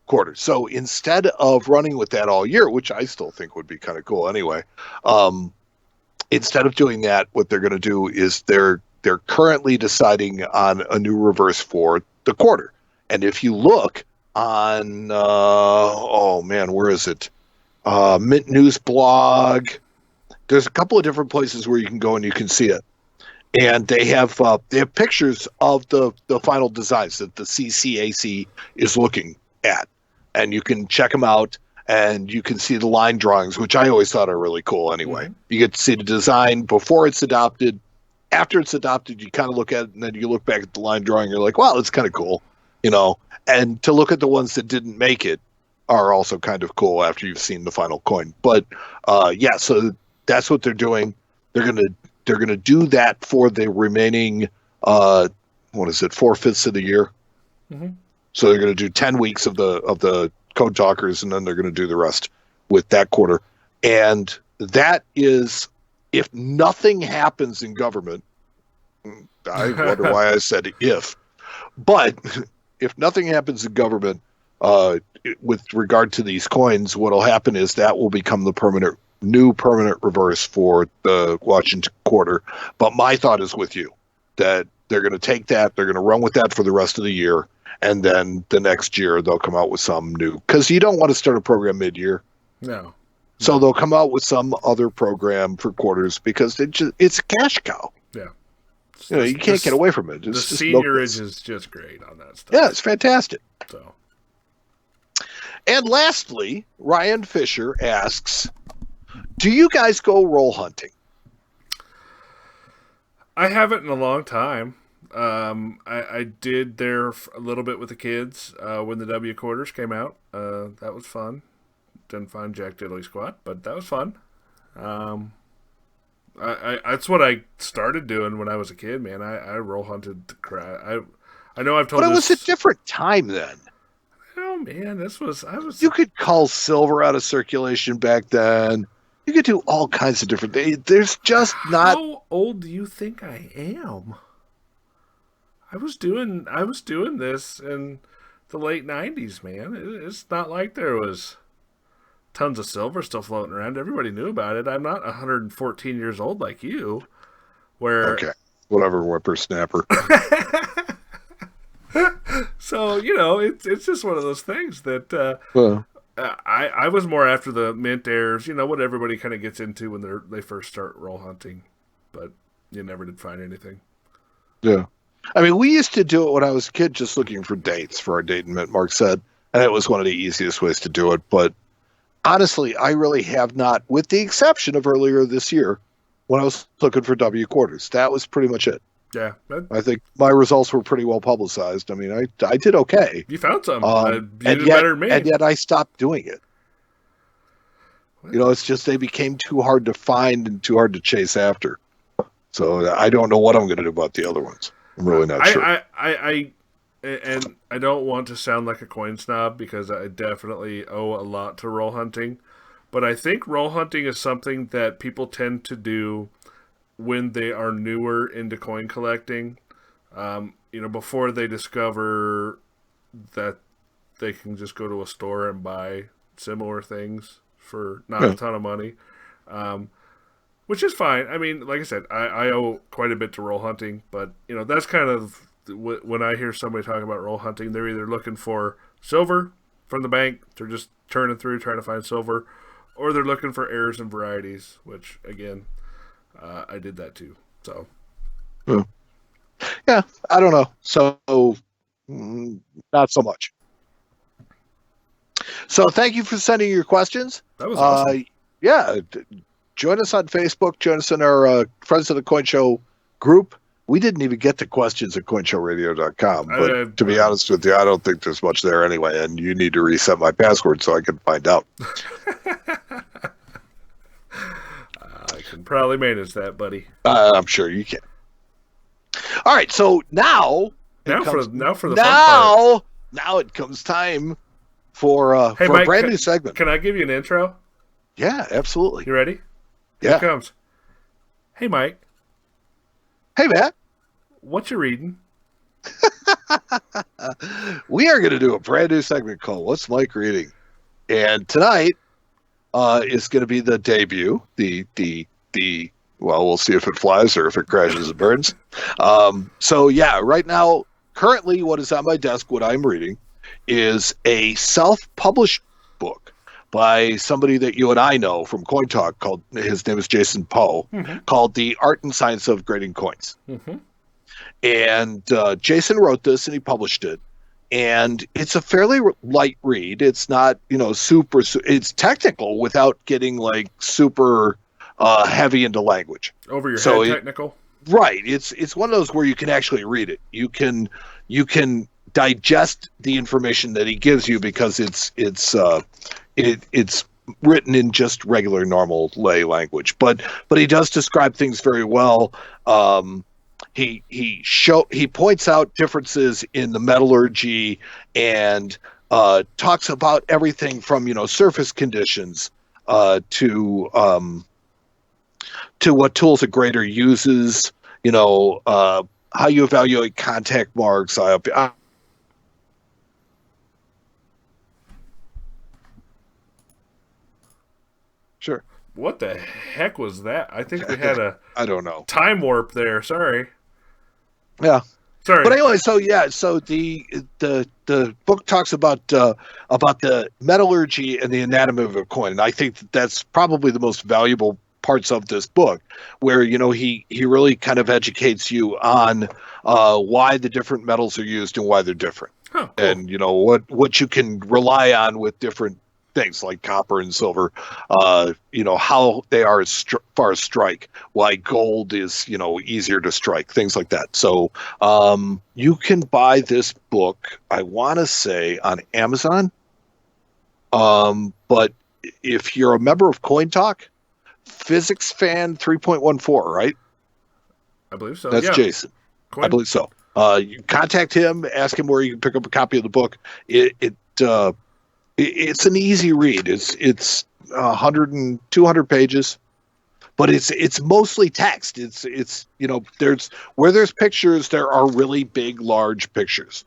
quarter. So instead of running with that all year, which I still think would be kind of cool anyway, instead of doing that, what they're going to do is they're currently deciding on a new reverse for the quarter. And if you look on, where is it? Mint News blog. There's a couple of different places where you can go and you can see it. And they have pictures of the final designs that the CCAC is looking at. And you can check them out, and you can see the line drawings, which I always thought are really cool anyway. Mm-hmm. You get to see the design before it's adopted. After it's adopted, you kind of look at it, and then you look back at the line drawing, you're like, wow, that's kind of cool. And to look at the ones that didn't make it are also kind of cool after you've seen the final coin. But so that's what they're doing. They're gonna do that for the remaining 4/5 of the year. Mm-hmm. So they're gonna do 10 weeks of the Code Talkers, and then they're gonna do the rest with that quarter. And that is, if nothing happens in government, I wonder why I said if, but if nothing happens in government with regard to these coins, what'll happen is that will become the new permanent reverse for the Washington quarter. But my thought is with you that they're going to take that, they're going to run with that for the rest of the year, and then the next year they'll come out with some new, because you don't want to start a program mid-year. No. So they'll come out with some other program for quarters, because it's a cash cow. Yeah. You can't get away from it. It's the seniorage is just great on that stuff. Yeah, it's fantastic. So. And lastly, Ryan Fisher asks, do you guys go roll hunting? I haven't in a long time. I did there a little bit with the kids when the W quarters came out. That was fun. Didn't find Jack Diddley squat, but that was fun. That's what I started doing when I was a kid, man. I roll hunted the crap. I know I've told. But it was a different time then. know, man. You could cull silver out of circulation back then. You could do all kinds of different things. There's just not. How old do you think I am? I was doing this in the late '90s, man. It's not like there was tons of silver still floating around. Everybody knew about it. I'm not 114 years old like you. Okay, whatever, whippersnapper. So it's just one of those things that I was more after the mint airs. What everybody kind of gets into when they first start roll hunting, but you never did find anything. Yeah. I mean, we used to do it when I was a kid, just looking for dates for our date and mint, Mark said, and it was one of the easiest ways to do it. But honestly, I really have not, with the exception of earlier this year when I was looking for W quarters. That was pretty much it. Yeah. I think my results were pretty well publicized. I mean, I did okay. You found some. You did better than me. And yet I stopped doing it. What? It's just they became too hard to find and too hard to chase after. So I don't know what I'm going to do about the other ones. I'm really not sure. And I don't want to sound like a coin snob because I definitely owe a lot to roll hunting. But I think roll hunting is something that people tend to do when they are newer into coin collecting. Before they discover that they can just go to a store and buy similar things for not a ton of money. Which is fine. I mean, like I said, I owe quite a bit to roll hunting, but that's kind of when I hear somebody talk about roll hunting, they're either looking for silver from the bank, they're just turning through trying to find silver, or they're looking for errors and varieties, which again, I did that too. So, yeah, I don't know. So, not so much. So, thank you for sending your questions. That was awesome. Yeah. Join us on Facebook. Join us in our Friends of the Coin Show group. We didn't even get to questions at coinshowradio.com. But to be honest with you, I don't think there's much there anyway. And you need to reset my password so I can find out. I can probably manage that, buddy. I'm sure you can. All right. So now for the fun part. Now it comes time for Mike, a brand new segment. Can I give you an intro? Yeah, absolutely. You ready? Yeah. Here it comes. Hey, Mike. Hey, Matt. What you reading? We are going to do a brand new segment called What's Mike Reading? And tonight is going to be the debut, well, we'll see if it flies or if it crashes and burns. So, yeah, right now, currently what is on my desk, what I'm reading, is a self-published book by somebody that you and I know from Coin Talk. His name is Jason Poe, called The Art and Science of Grading Coins. Mm-hmm. And Jason wrote this and he published it. And it's a fairly light read. It's not, super, it's technical without getting like super heavy into language. Over your head technical? Right. It's one of those where you can actually read it. You can digest the information that he gives you because it's written in just regular normal lay language, but he does describe things very well. He points out differences in the metallurgy and talks about everything from surface conditions to what tools a grader uses, how you evaluate contact marks. Sure. What the heck was that? I think we had I don't know. Time warp there. Sorry. Yeah. Sorry. But anyway, so the book talks about the metallurgy and the anatomy of a coin, and I think that's probably the most valuable parts of this book, where he really kind of educates you on why the different metals are used and why they're different, cool. And what you can rely on with different things like copper and silver, how they are as far as strike, why gold is, easier to strike, things like that. So you can buy this book, I want to say, on Amazon. But if you're a member of Coin Talk, Physics Fan 3.14, right? I believe so. That's Jason. I believe so. You contact him, ask him where you can pick up a copy of the book. it's an easy read. It's 100 and 200 pages, but it's mostly text. It's there's where there's pictures, there are really big, large pictures.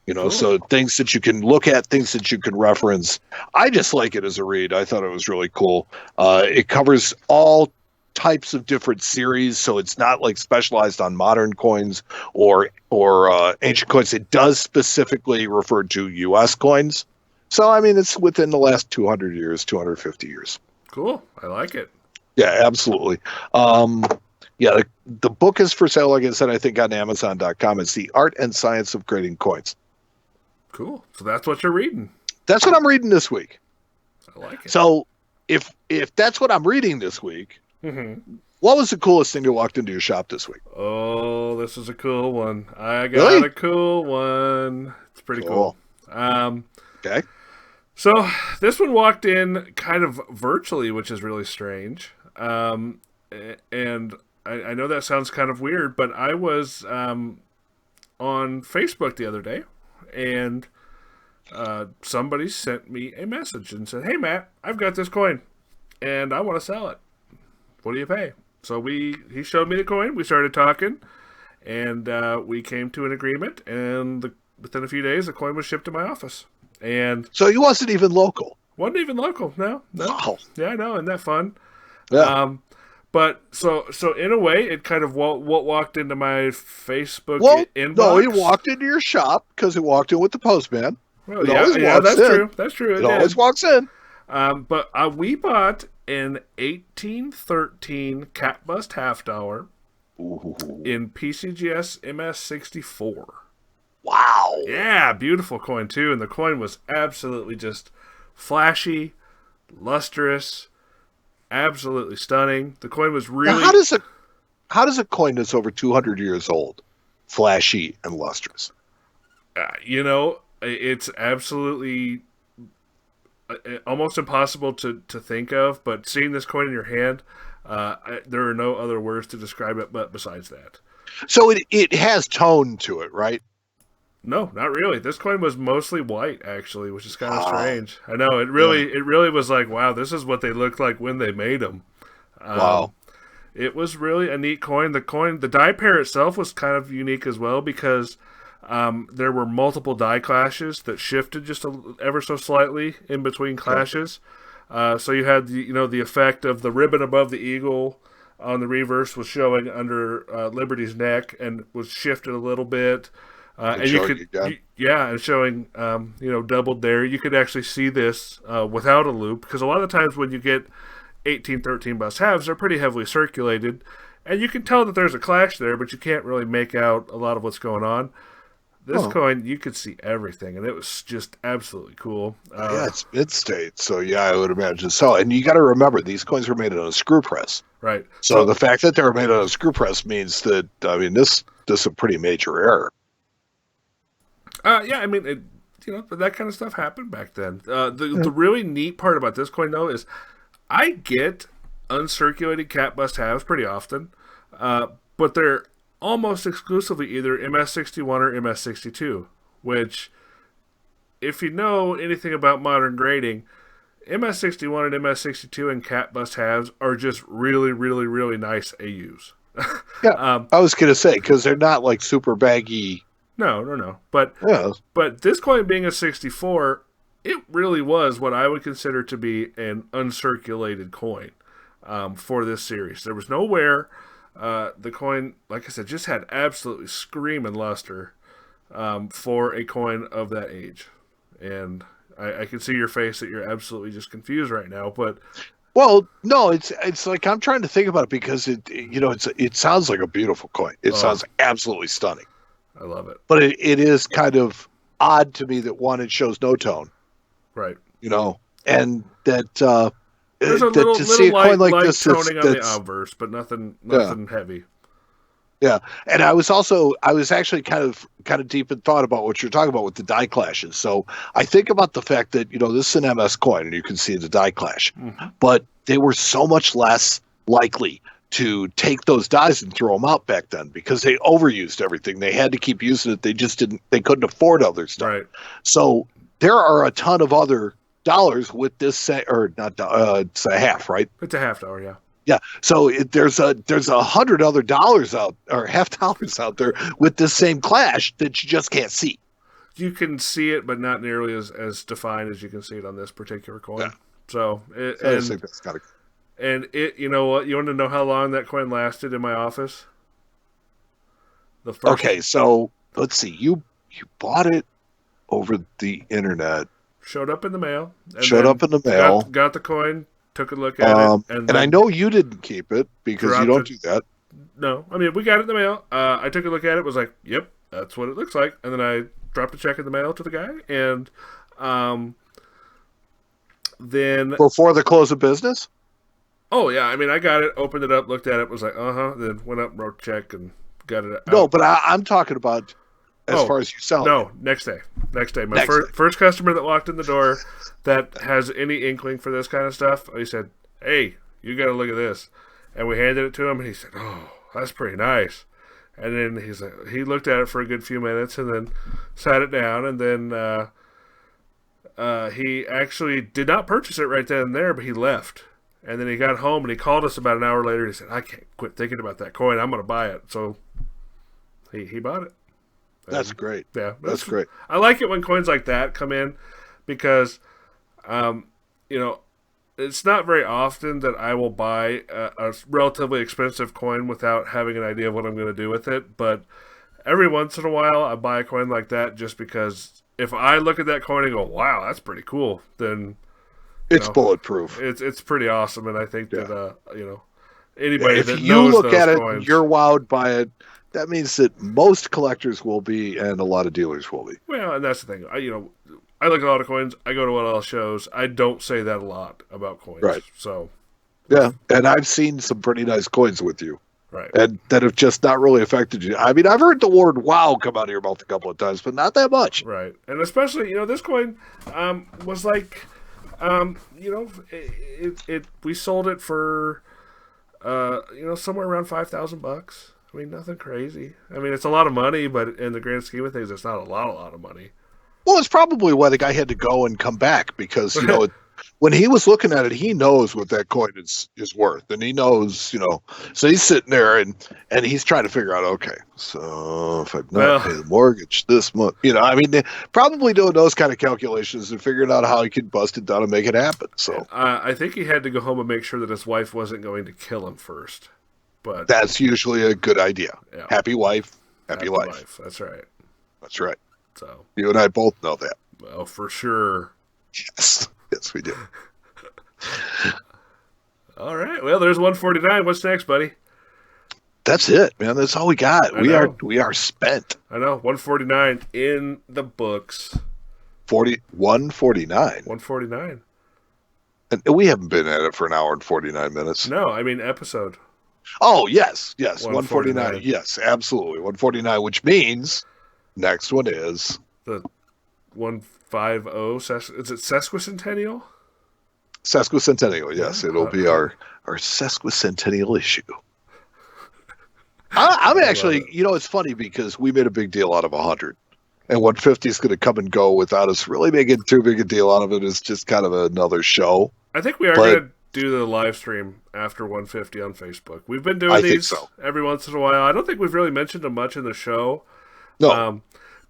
Cool. So things that you can look at, things that you can reference. I just like it as a read. I thought it was really cool. It covers all types of different series, so it's not like specialized on modern coins or ancient coins. It does specifically refer to U.S. coins. So, I mean, it's within the last 200 years, 250 years. Cool. I like it. Yeah, absolutely. The book is for sale, like I said, I think on Amazon.com. It's The Art and Science of Grading Coins. Cool. So that's what you're reading. That's what I'm reading this week. I like it. So if that's what I'm reading this week, what was the coolest thing that walked into your shop this week? Oh, this is a cool one. I got a cool one. It's pretty cool. Okay. So this one walked in kind of virtually, which is really strange. And I know that sounds kind of weird, but I was on Facebook the other day, and somebody sent me a message and said, "Hey, Matt, I've got this coin, and I want to sell it. What do you pay?" So he showed me the coin. We started talking, and we came to an agreement. And within a few days, the coin was shipped to my office. And so he wasn't even local. Wasn't even local. No. Wow. Yeah, I know. Isn't that fun? Yeah. But so in a way, it kind of what walked into my Facebook inbox. No, he walked into your shop because he walked in with the postman. Well, that's true. That's true. It always walks in. But we bought an 1813 Cat Bust half dollar in PCGS MS64. Wow. Yeah, beautiful coin too, and the coin was absolutely just flashy, lustrous, absolutely stunning. The coin was really. Now, how does a coin that's over 200 years old flashy and lustrous? It's absolutely almost impossible to think of. But seeing this coin in your hand, there are no other words to describe it. But besides that, so it has tone to it, right? No, not really. This coin was mostly white, actually, which is kind of strange. I know it really was like, wow, this is what they looked like when they made them. Wow. It was really a neat coin. The die pair itself was kind of unique as well because there were multiple die clashes that shifted just ever so slightly in between clashes. So you had the effect of the ribbon above the eagle on the reverse was showing under Liberty's neck and was shifted a little bit. And you could, and showing, doubled there. You could actually see this without a loop because a lot of the times when you get 1813 bust halves, they're pretty heavily circulated, and you can tell that there's a clash there, but you can't really make out a lot of what's going on. This coin, you could see everything, and it was just absolutely cool. It's mid-state, so I would imagine so. And you got to remember, these coins were made on a screw press. Right. So the fact that they were made on a screw press means that, this is a pretty major error. But that kind of stuff happened back then. The really neat part about this coin, though, is I get uncirculated Cat Bust halves pretty often, but they're almost exclusively either MS61 or MS62, which, if you know anything about modern grading, MS61 and MS62 and Cat Bust halves are just really, really, really nice AUs. I was going to say, because they're not like super baggy. No. But this coin being a 64, it really was what I would consider to be an uncirculated coin for this series. There was no wear. The coin, like I said, just had absolutely screaming luster for a coin of that age. And I can see your face that you're absolutely just confused right now. But well, no, it's like I'm trying to think about it because it sounds like a beautiful coin. It sounds absolutely stunning. I love it. But it is kind of odd to me that it shows no tone. Right. And that there's a little light toning on the obverse, but nothing heavy. Yeah. And I was actually kind of deep in thought about what you're talking about with the die clashes. So I think about the fact that, this is an MS coin and you can see the die clash, but they were so much less likely to take those dies and throw them out back then because they overused everything. They had to keep using it. They couldn't afford other stuff. Right. So there are a ton of other dollars with this or not. It's a half, right? It's a $50, yeah. Yeah. So there's 100 other dollars out or $half out there with this same clash that you just can't see. You can see it, but not nearly as defined as you can see it on this particular coin. Yeah. So I think that's gotta... And you know what? You want to know how long that coin lasted in my office? Okay, so let's see. You bought it over the internet. Showed up in the mail. Got the coin. Took a look at it. And I know you didn't keep it because you don't do that. No. I mean, we got it in the mail. I took a look at it. Was like, yep, that's what it looks like. And then I dropped a check in the mail to the guy. And then... Before the close of business? Oh, yeah. I mean, I got it, opened it up, looked at it, was like, then went up, wrote a check, and got it out. No, but I'm talking about as far as you sell it. No, next day. My first customer that walked in the door that has any inkling for this kind of stuff, he said, hey, you got to look at this. And we handed it to him, and he said, oh, that's pretty nice. And then he looked at it for a good few minutes and then sat it down, and then he actually did not purchase it right then and there, but he left. And then he got home and he called us about an hour later. He said, I can't quit thinking about that coin. I'm going to buy it. So he bought it. That's great. Yeah. That's great. I like it when coins like that come in because, it's not very often that I will buy a relatively expensive coin without having an idea of what I'm going to do with it. But every once in a while, I buy a coin like that just because if I look at that coin and go, wow, that's pretty cool, then... It's bulletproof. It's pretty awesome, and I think that anybody that knows those coins... If you look at it and you're wowed by it, that means that most collectors will be, and a lot of dealers will be. Well, and that's the thing. I look at a lot of coins. I go to what else shows. I don't say that a lot about coins. Right. So... Yeah, and I've seen some pretty nice coins with you. Right. And that have just not really affected you. I mean, I've heard the word wow come out of your mouth a couple of times, but not that much. Right. And especially, this coin was like... we sold it for, somewhere around $5,000. I mean, nothing crazy. I mean, it's a lot of money, but in the grand scheme of things, it's not a lot of money. Well, it's probably why the guy had to go and come back because, when he was looking at it, he knows what that coin is worth. And he knows, so he's sitting there and he's trying to figure out, okay, so if I've not paid the mortgage this month, probably doing those kind of calculations and figuring out how he could bust it down and make it happen. So I think he had to go home and make sure that his wife wasn't going to kill him first. But that's usually a good idea. Yeah. Happy wife, happy life. That's right. That's right. So you and I both know that. Well, for sure. Yes, we do. All right. Well, there's 149. What's next, buddy? That's it, man. That's all we got. We are spent. I know. 149 in the books. 149. 149. And we haven't been at it for an hour and 49 minutes. No, I mean episode. Oh, yes. 149. Yes, absolutely. 149, which means next one is the 150. Is it sesquicentennial? Sesquicentennial, yes. It'll be our sesquicentennial issue. I'm actually, it's funny because we made a big deal out of 100. And 150 is going to come and go without us really making too big a deal out of it. It's just kind of another show. I think we are going to do the live stream after 150 on Facebook. We've been doing these every once in a while. I don't think we've really mentioned them much in the show. No.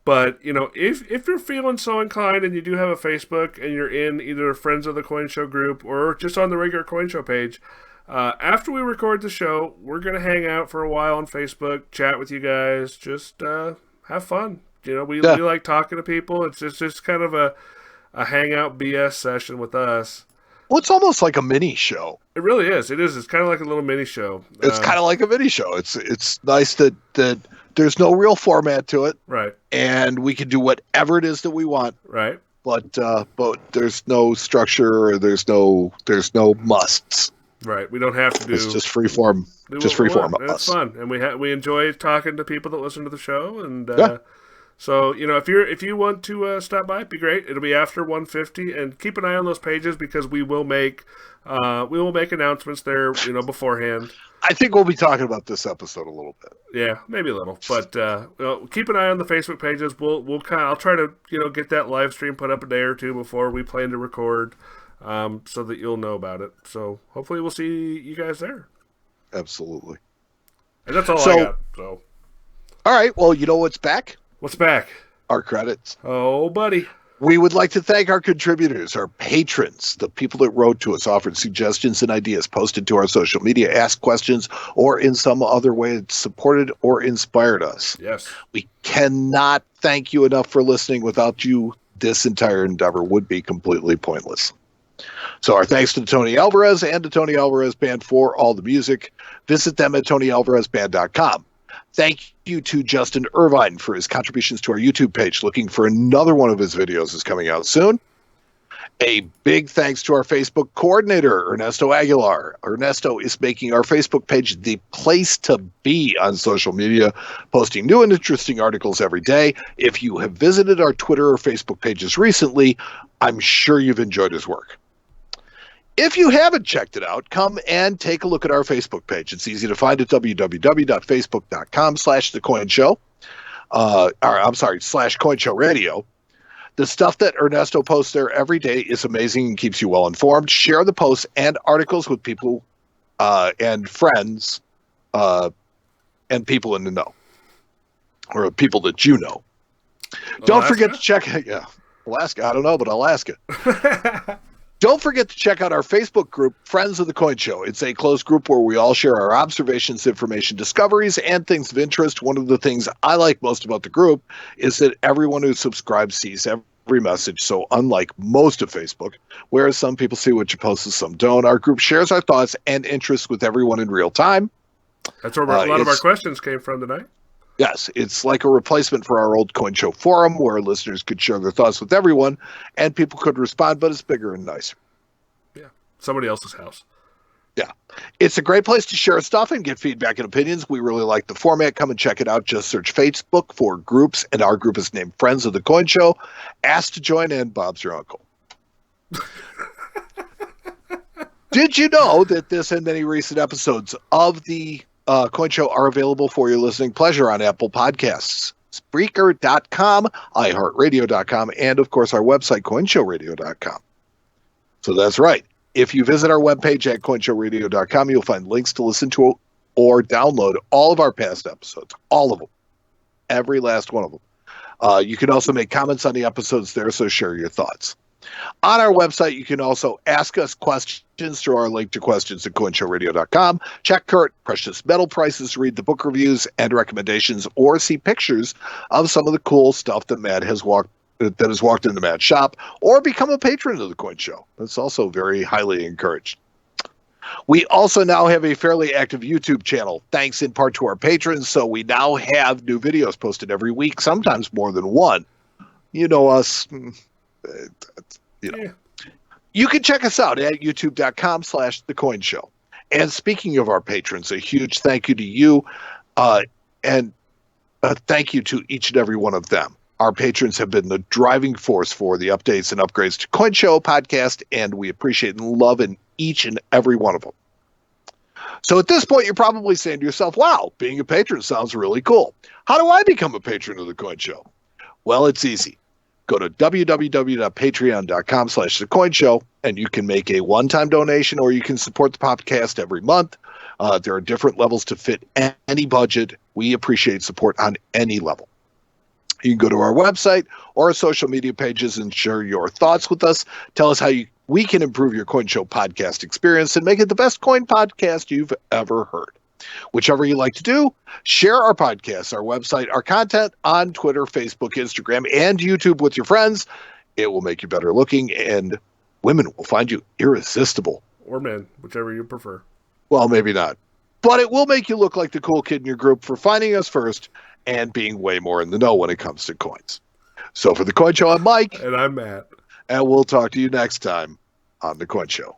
But, if you're feeling so inclined and you do have a Facebook and you're in either Friends of the Coin Show group or just on the regular Coin Show page, after we record the show, we're going to hang out for a while on Facebook, chat with you guys, just have fun. We like talking to people. It's just kind of a hangout BS session with us. Well, it's almost like a mini show. It really is. It is. It's kind of like a little mini show. It's kind of like a mini show. It's nice that there's no real format to it. Right. And we can do whatever it is that we want. Right. But there's no structure or there's no musts. Right. We don't have to do. It's just free form. Just free form. It's fun, and we enjoy talking to people that listen to the show, and So, if you want to stop by, it'd be great. It'll be after 150, and keep an eye on those pages because we will make announcements there, beforehand. I think we'll be talking about this episode a little bit. Yeah, maybe a little, but keep an eye on the Facebook pages. I'll try to get that live stream put up a day or two before we plan to record, so that you'll know about it. So hopefully we'll see you guys there. Absolutely. And that's all I got. So, all right. Well, you know what's back? What's back? Our credits. Oh, buddy. We would like to thank our contributors, our patrons, the people that wrote to us, offered suggestions and ideas, posted to our social media, asked questions, or in some other way supported or inspired us. Yes. We cannot thank you enough for listening. Without you, this entire endeavor would be completely pointless. So our thanks to Tony Alvarez and to Tony Alvarez Band for all the music. Visit them at TonyAlvarezBand.com. Thank you to Justin Irvine for his contributions to our YouTube page. Looking for another one of his videos is coming out soon. A big thanks to our Facebook coordinator, Ernesto Aguilar. Ernesto is making our Facebook page the place to be on social media, posting new and interesting articles every day. If you have visited our Twitter or Facebook pages recently, I'm sure you've enjoyed his work. If you haven't checked it out, come and take a look at our Facebook page. It's easy to find at www.facebook.com/thecoinshow. /Coinshow Radio. The stuff that Ernesto posts there every day is amazing and keeps you well informed. Share the posts and articles with people and friends and people in the know, or people that you know. Alaska? Don't forget to check out, Alaska. I don't know, but Alaska. Don't forget to check out our Facebook group, Friends of the Coin Show. It's a closed group where we all share our observations, information, discoveries, and things of interest. One of the things I like most about the group is that everyone who subscribes sees every message. So unlike most of Facebook, whereas some people see what you post and some don't, our group shares our thoughts and interests with everyone in real time. That's where a lot of our questions came from tonight. Yes, it's like a replacement for our old Coin Show forum where listeners could share their thoughts with everyone and people could respond, but it's bigger and nicer. Yeah, somebody else's house. Yeah, it's a great place to share stuff and get feedback and opinions. We really like the format. Come and check it out. Just search Facebook for groups, and our group is named Friends of the Coin Show. Ask to join in. Bob's your uncle. Did you know that this and many recent episodes of the Coin Show are available for your listening pleasure on Apple Podcasts, Spreaker.com, iHeartRadio.com, and of course our website, CoinShowRadio.com. So that's right. If you visit our webpage at CoinShowRadio.com, you'll find links to listen to or download all of our past episodes, all of them, every last one of them. You can also make comments on the episodes there, so share your thoughts. On our website, you can also ask us questions through our link to questions at CoinShowRadio.com. Check current precious metal prices, read the book reviews and recommendations, or see pictures of some of the cool stuff that Matt has walked into Matt's shop, or become a patron of the Coin Show. That's also very highly encouraged. We also now have a fairly active YouTube channel, thanks in part to our patrons. So we now have new videos posted every week, sometimes more than one. You know us. You can check us out at youtube.com/thecoinshow. And speaking of our patrons, a huge thank you to you, and thank you to each and every one of them. Our patrons have been the driving force for the updates and upgrades to Coin Show podcast, and we appreciate and love in each and every one of them. So at this point, you're probably saying to yourself, wow, being a patron sounds really cool. How do I become a patron of the Coin Show? Well, it's easy. Go to www.patreon.com/thecoinshow, and you can make a one-time donation, or you can support the podcast every month. There are different levels to fit any budget. We appreciate support on any level. You can go to our website or our social media pages and share your thoughts with us. Tell us how we can improve your Coin Show podcast experience and make it the best coin podcast you've ever heard. Whichever you like to do, share our podcasts, our website, our content on Twitter, Facebook, Instagram, and YouTube with your friends. It will make you better looking, and women will find you irresistible. Or men, whichever you prefer. Well, maybe not. But it will make you look like the cool kid in your group for finding us first and being way more in the know when it comes to coins. So for the Coin Show, I'm Mike. And I'm Matt. And we'll talk to you next time on the Coin Show.